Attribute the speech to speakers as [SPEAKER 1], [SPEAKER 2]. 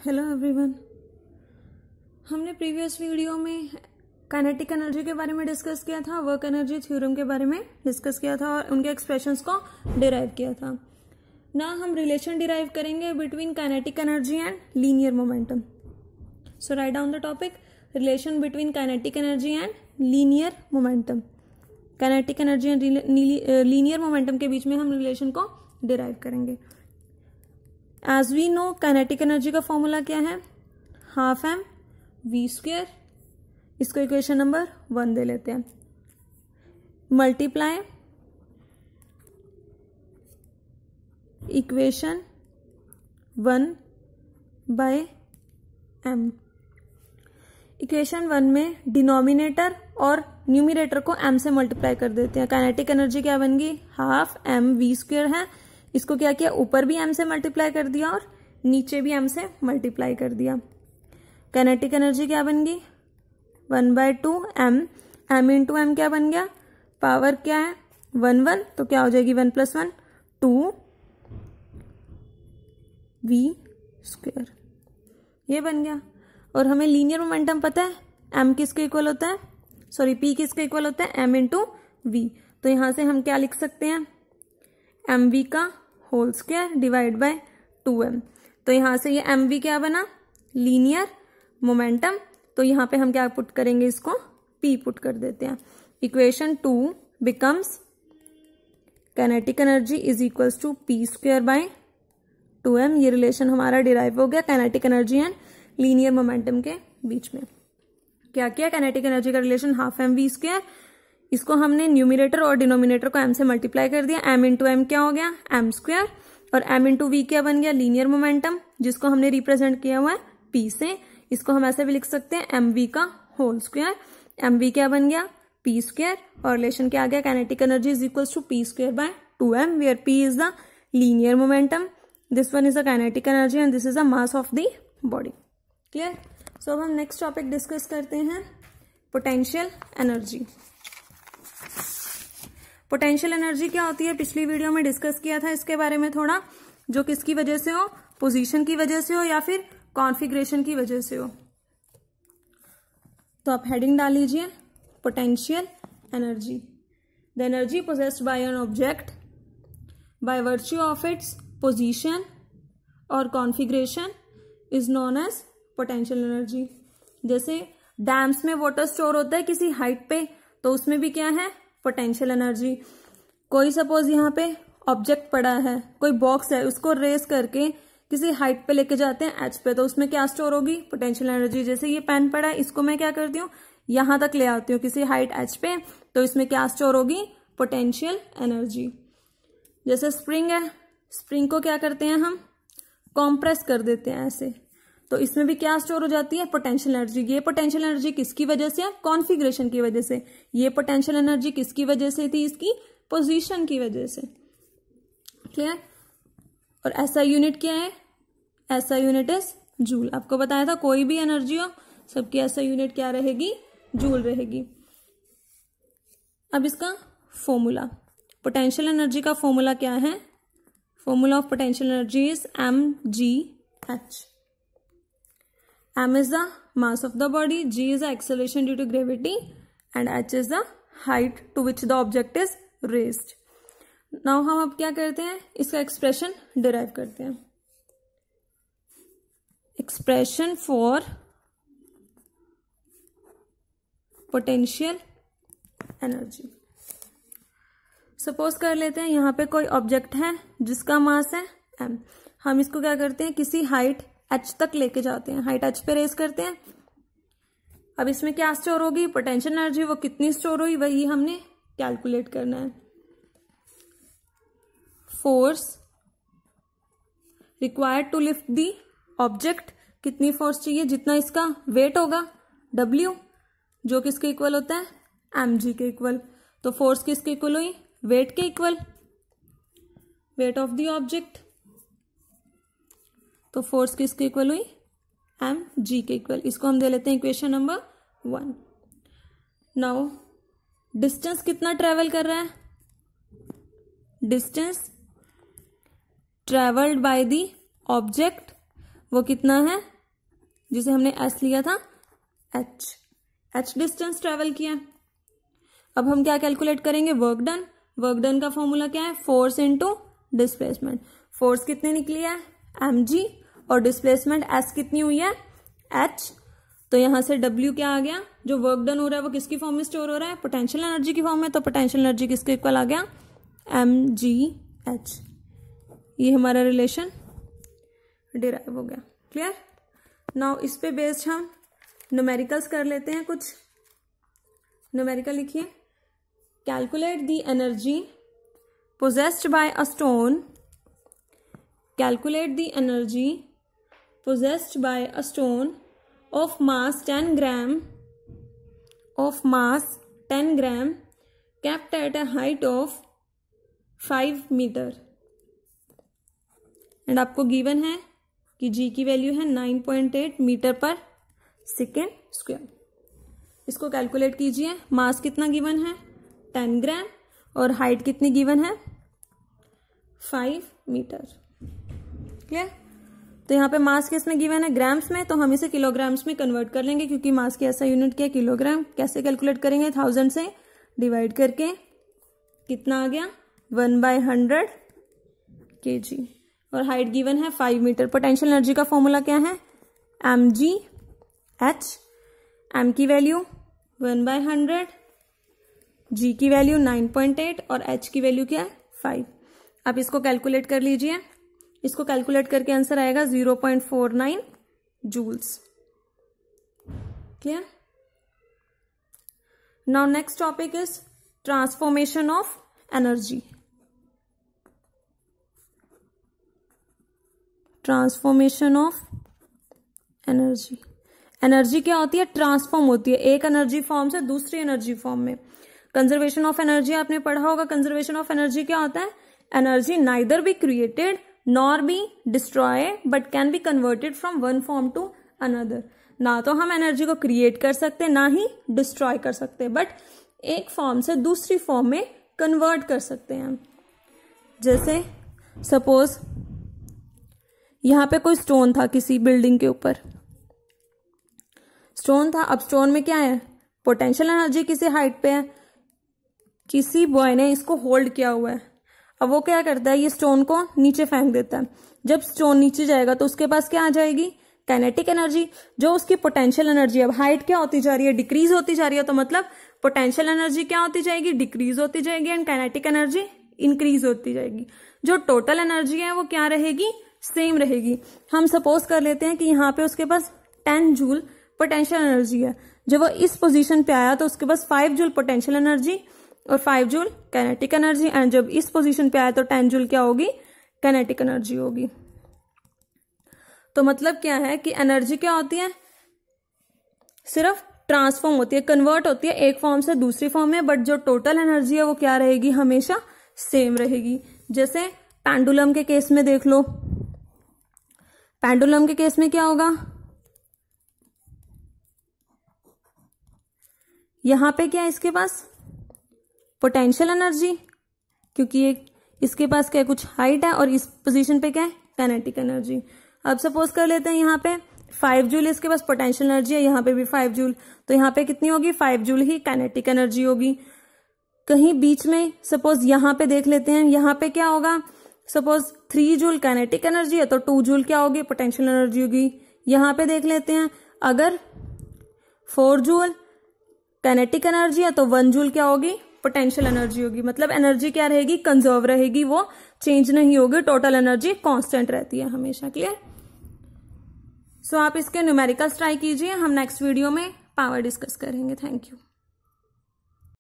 [SPEAKER 1] Hello everyone. हमने previous video में kinetic energy के बारे में डिस्कस किया था, वर्क एनर्जी थ्योरम के बारे में डिस्कस किया था और उनके एक्सप्रेशंस को डिराइव किया था। ना हम रिलेशन डिराइव करेंगे between kinetic energy and linear momentum. So write down the topic, relation between kinetic energy and linear momentum. Kinetic energy and linear momentum के बीच में हम रिलेशन को डिराइव करेंगे। As we know kinetic energy का formula क्या है, half m v square. इसको इक्वेशन नंबर 1 दे लेते हैं। Multiply equation 1 by m. Equation 1 में डिनोमिनेटर और न्यूमिनेटर को एम से मल्टीप्लाई कर देते हैं। काइनेटिक एनर्जी क्या बन गई, हाफ एम वी स्क्वेयर है। इसको क्या किया, ऊपर भी एम से मल्टीप्लाई कर दिया और नीचे भी एम से मल्टीप्लाई कर दिया। काइनेटिक एनर्जी क्या बन गई, 1/2 एम। एम इंटू एम क्या बन गया, पावर क्या है 1 तो क्या हो जाएगी 1 + 1 2 वी स्क्वेयर, ये बन गया। और हमें लीनियर मोमेंटम पता है, एम किसके इक्वल होता है, सॉरी पी किसके इक्वल होता है, एम इंटू वी। तो यहां से हम क्या लिख सकते हैं, एम वी का whole square divide by 2m। तो यहां से ये एम वी क्या बना, लीनियर मोमेंटम। तो यहां पे हम क्या पुट करेंगे, इसको p पुट कर देते हैं। Equation 2 becomes kinetic energy is equals to p² / 2m। ये रिलेशन हमारा डिराइव हो गया kinetic energy and linear momentum के बीच में। क्या किया, काइनेटिक एनर्जी का relation half m v square, इसको हमने न्यूमिनेटर और डिनोमिनेटर को m से मल्टीप्लाई कर दिया। m इंटू एम क्या हो गया, m स्क्वायर, और m इंटू वी क्या बन गया, लीनियर मोमेंटम, जिसको हमने रिप्रेजेंट किया हुआ है p से। इसको हम ऐसे भी लिख सकते हैं mv का होल स्क्वायर। mv क्या बन गया, p स्क्वायर, और रिलेशन क्या आ गया, kinetic energy is equals to p² / 2m, where p is the linear momentum, this one is the kinetic energy and this is the mass of the body. Clear. So अब हम next topic discuss करते हैं, potential energy. Potential energy क्या होती है, पिछली video में discuss किया था इसके बारे में थोड़ा, जो किसकी वजह से हो, पोजीशन की वजह से हो या फिर कॉन्फ़िगरेशन की वजह से हो। तो आप हेडिंग डाल लीजिए, potential energy, the energy possessed by an object by virtue of its position और configuration is known as potential energy. जैसे डैम्स में वाटर स्टोर होता है किसी हाइट पे, तो उसमें भी क्या है, पोटेंशियल एनर्जी। कोई सपोज यहाँ पे ऑब्जेक्ट पड़ा है, कोई बॉक्स है, उसको रेस करके किसी हाइट पे लेके जाते हैं एच पे, तो उसमें क्या स्टोर होगी, पोटेंशियल एनर्जी। जैसे ये पेन पड़ा है, इसको मैं क्या करती हूँ, यहां तक ले आती हूँ किसी हाइट एच पे, तो इसमें क्या स्टोर होगी, पोटेंशियल एनर्जी। जैसे स्प्रिंग है, स्प्रिंग को क्या करते हैं हम, कॉम्प्रेस कर देते हैं ऐसे, तो इसमें भी क्या स्टोर हो जाती है, पोटेंशियल एनर्जी। ये पोटेंशियल एनर्जी किसकी वजह से है, कॉन्फ़िगरेशन की वजह से। ये पोटेंशियल एनर्जी किसकी वजह से थी, इसकी पोजीशन की वजह से। क्लियर। और ऐसा यूनिट क्या है, ऐसा यूनिट इज जूल। आपको बताया था कोई भी एनर्जी हो, सबकी ऐसा यूनिट क्या रहेगी, जूल रहेगी। अब इसका फॉर्मूला, पोटेंशियल एनर्जी का फॉर्मूला क्या है, formula of potential energy is mgh। m is the mass of the body, g is the acceleration due to gravity and h is the height to which the object is raised. Now हम अब क्या करते हैं, इसका expression derive करते हैं। Expression for potential energy. Suppose कर लेते हैं यहाँ पे कोई ऑब्जेक्ट है जिसका मास है m। हम इसको क्या करते हैं, किसी हाइट h तक लेके जाते हैं, हाइट h पे रेस करते हैं। अब इसमें क्या स्टोर होगी, पोटेंशियल एनर्जी, वो कितनी स्टोर हुई वही हमने कैलकुलेट करना है। Force required to lift the object, कितनी फोर्स चाहिए, जितना इसका वेट होगा W, जो किसके इक्वल होता है, mg के इक्वल। तो फोर्स किसके इक्वल हुई, वेट के equal, weight of the object. तो फोर्स किसके इक्वल हुई, mg के इक्वल। इसको हम दे लेते हैं इक्वेशन नंबर 1। नाउ डिस्टेंस कितना ट्रेवल कर रहा है, distance travelled by the object वो कितना है जिसे हमने एस लिया था, एच डिस्टेंस ट्रेवल किया। अब हम क्या कैलकुलेट करेंगे, वर्क डन। वर्क डन का फॉर्मूला क्या है, फोर्स इनटू डिस्प्लेसमेंट। फोर्स कितनी निकली है, mg, और डिस्प्लेसमेंट s कितनी हुई है, h। तो यहां से w क्या आ गया, जो वर्क डन हो रहा है वो किसकी फॉर्म में स्टोर हो रहा है, पोटेंशियल एनर्जी की फॉर्म में। तो पोटेंशियल एनर्जी किसके इक्वल आ गया, mgh। ये हमारा रिलेशन डिराइव हो गया। क्लियर। नाउ इस पे बेस्ड हम न्यूमेरिकल्स कर लेते हैं कुछ। न्यूमेरिकल लिखिए, calculate the energy possessed by a stone, calculate the energy possessed by a stone of mass 10 gram, kept at a height of 5 meter, and आपको गिवन है कि g की वैल्यू है 9.8 मीटर पर सेकेंड स्क्वायर। इसको calculate कीजिए। मास कितना given है, 10 ग्राम, और हाइट कितनी गिवन है, 5 मीटर। क्लियर। तो यहाँ पे मास किस में गिवन है, ग्राम्स में, तो हम इसे किलोग्राम्स में कन्वर्ट कर लेंगे क्योंकि मास की ऐसा यूनिट क्या है, किलोग्राम। कैसे कैलकुलेट करेंगे, 1000 से डिवाइड करके कितना आ गया, 1/100 kg, और हाइट गिवन है 5 मीटर। पोटेंशियल एनर्जी का फॉर्मूला क्या है, mgh। m की वैल्यू 1/100, g की वैल्यू 9.8 और h की वैल्यू क्या है, 5। आप इसको कैलकुलेट कर लीजिए। इसको कैलकुलेट करके आंसर आएगा 0.49 joules. Clear. Now next topic is transformation of energy. Transformation of energy. Energy क्या होती है, ट्रांसफॉर्म होती है एक एनर्जी फॉर्म से दूसरी एनर्जी फॉर्म में। कंजर्वेशन ऑफ एनर्जी आपने पढ़ा होगा। कंजर्वेशन ऑफ एनर्जी क्या होता है, energy neither be created nor be destroy but can be converted from one form to another. ना तो हम एनर्जी को क्रिएट कर सकते, ना ही डिस्ट्रॉय कर सकते, बट एक फॉर्म से दूसरी फॉर्म में कन्वर्ट कर सकते हैं हम। जैसे सपोज यहां पे कोई स्टोन था, किसी बिल्डिंग के ऊपर स्टोन था। अब स्टोन में क्या है, पोटेंशियल एनर्जी किसी हाइट पे है, किसी बॉय ने इसको होल्ड किया हुआ है। अब वो क्या करता है, ये स्टोन को नीचे फेंक देता है। जब स्टोन नीचे जाएगा तो उसके पास क्या आ जाएगी, काइनेटिक एनर्जी, जो उसकी पोटेंशियल एनर्जी। अब हाइट क्या होती जा रही है, डिक्रीज होती जा रही है, तो मतलब पोटेंशियल एनर्जी क्या होती जाएगी, डिक्रीज होती जाएगी, एंड काइनेटिक एनर्जी इंक्रीज होती जाएगी। जो टोटल एनर्जी है वो क्या रहेगी, सेम रहेगी। हम सपोज कर लेते हैं कि यहाँ पे उसके पास 10 जूल पोटेंशियल एनर्जी है। जब वो इस पोजीशन पे आया तो उसके पास 5 जूल पोटेंशियल एनर्जी और 5 जूल काइनेटिक एनर्जी, एंड जब इस पोजीशन पे आया तो 10 जूल क्या होगी, काइनेटिक एनर्जी होगी। तो मतलब क्या है कि एनर्जी क्या होती है, सिर्फ ट्रांसफॉर्म होती है, कन्वर्ट होती है एक फॉर्म से दूसरी फॉर्म में, बट जो टोटल एनर्जी है वो क्या रहेगी, हमेशा सेम रहेगी। जैसे पेंडुलम के केस में देख लो, पेंडुलम के केस में क्या होगा, यहां पे क्या है, इसके पास पोटेंशियल एनर्जी, क्योंकि ये इसके पास क्या है, कुछ हाइट है, और इस पोजीशन पे क्या है, काइनेटिक एनर्जी। अब सपोज कर लेते हैं यहाँ पे 5 जूल इसके पास पोटेंशियल एनर्जी है, यहाँ पे भी 5 जूल, तो यहाँ पे कितनी होगी, 5 जूल ही काइनेटिक एनर्जी होगी। कहीं बीच में सपोज यहाँ पे देख लेते हैं, यहाँ पे क्या होगा, सपोज 3 जूल काइनेटिक एनर्जी है तो 2 जूल क्या होगी, पोटेंशियल एनर्जी होगी। यहाँ पे देख लेते हैं, अगर 4 जूल काइनेटिक एनर्जी है तो 1 जूल क्या होगी, पोटेंशियल एनर्जी होगी। मतलब एनर्जी क्या रहेगी, कंजर्व रहेगी, वो चेंज नहीं होगी, टोटल एनर्जी कांस्टेंट रहती है हमेशा। क्लियर। सो आप इसके न्यूमेरिकल्स ट्राई कीजिए, हम नेक्स्ट वीडियो में पावर डिस्कस करेंगे। Thank you.